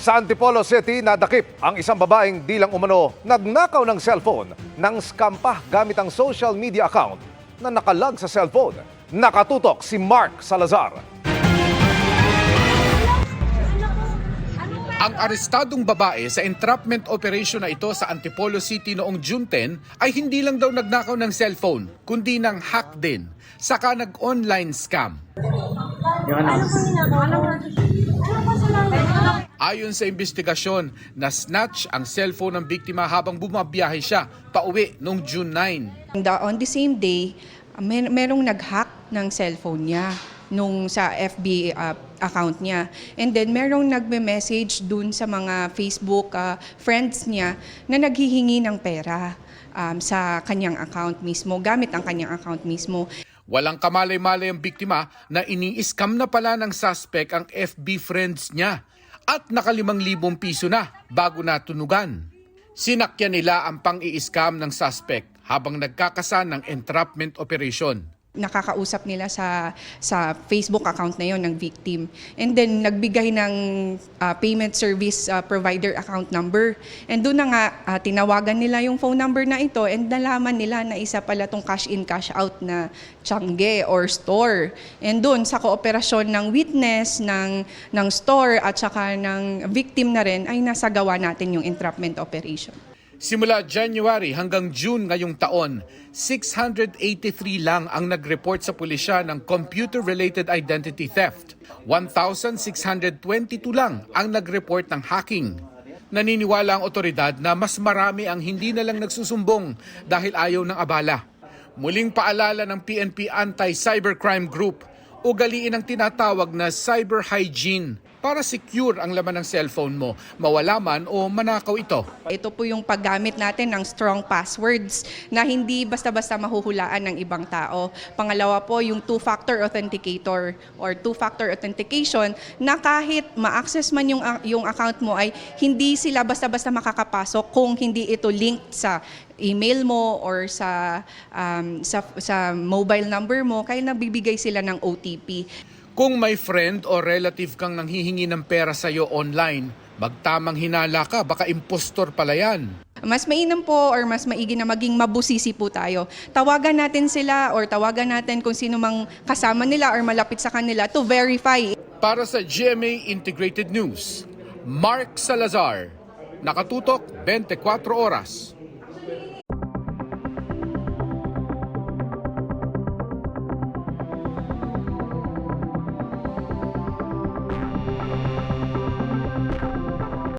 Sa Antipolo City, nadakip ang isang babaeng di lang umano nagnakaw ng cellphone ng scam pa gamit ang social media account na nakalag sa cellphone. Nakatutok si Mark Salazar. Ang arestadong babae sa entrapment operation na ito sa Antipolo City noong June 10 ay hindi lang daw nagnakaw ng cellphone, kundi ng hack din, saka nag-online scam. Ayon sa investigasyon, na-snatch ang cellphone ng biktima habang bumabiyahe siya pauwi noong June 9. On the same day, merong nag-hack ng cellphone niya nung sa FB account niya. And then merong nagme-message dun sa mga Facebook friends niya na naghihingi ng pera sa kanyang account mismo, gamit ang kanyang account mismo. Walang kamalay-malay ang biktima na ini-scam na pala ng suspect ang FB friends niya at naka 5,000 piso na bago natunugan. Sinakyan nila ang pang-i-scam ng suspect habang nagkakasan ng entrapment operation. Nakakausap nila sa Facebook account na yon ng victim. And then nagbigay ng payment service provider account number. And doon na nga tinawagan nila yung phone number na ito and nalaman nila na isa pala tong cash in cash out na tiyangge or store. And doon sa kooperasyon ng witness ng store at saka ng victim na rin ay nasagawa natin yung entrapment operation. Simula January hanggang June ngayong taon, 683 lang ang nag-report sa pulisya ng computer-related identity theft. 1,622 lang ang nag-report ng hacking. Naniniwala ang otoridad na mas marami ang hindi na lang nagsusumbong dahil ayaw ng abala. Muling paalala ng PNP Anti-Cybercrime Group, ugaliin ang tinatawag na cyber hygiene para secure ang laman ng cellphone mo, mawala man o manakaw ito. Ito po yung paggamit natin ng strong passwords na hindi basta-basta mahuhulaan ng ibang tao. Pangalawa po yung two-factor authenticator or two-factor authentication na kahit ma-access man yung account mo ay hindi sila basta-basta makakapasok kung hindi ito linked sa email mo or sa mobile number mo, kaya nabibigay sila ng OTP. Kung may friend o relative kang nanghihingi ng pera sa'yo online, magtamang hinala ka, baka impostor pala yan. Mas mainam po or mas maigi na maging mabusisi po tayo. Tawagan natin sila or tawagan natin kung sino mang kasama nila or malapit sa kanila to verify. Para sa GMA Integrated News, Mark Salazar, nakatutok 24 oras.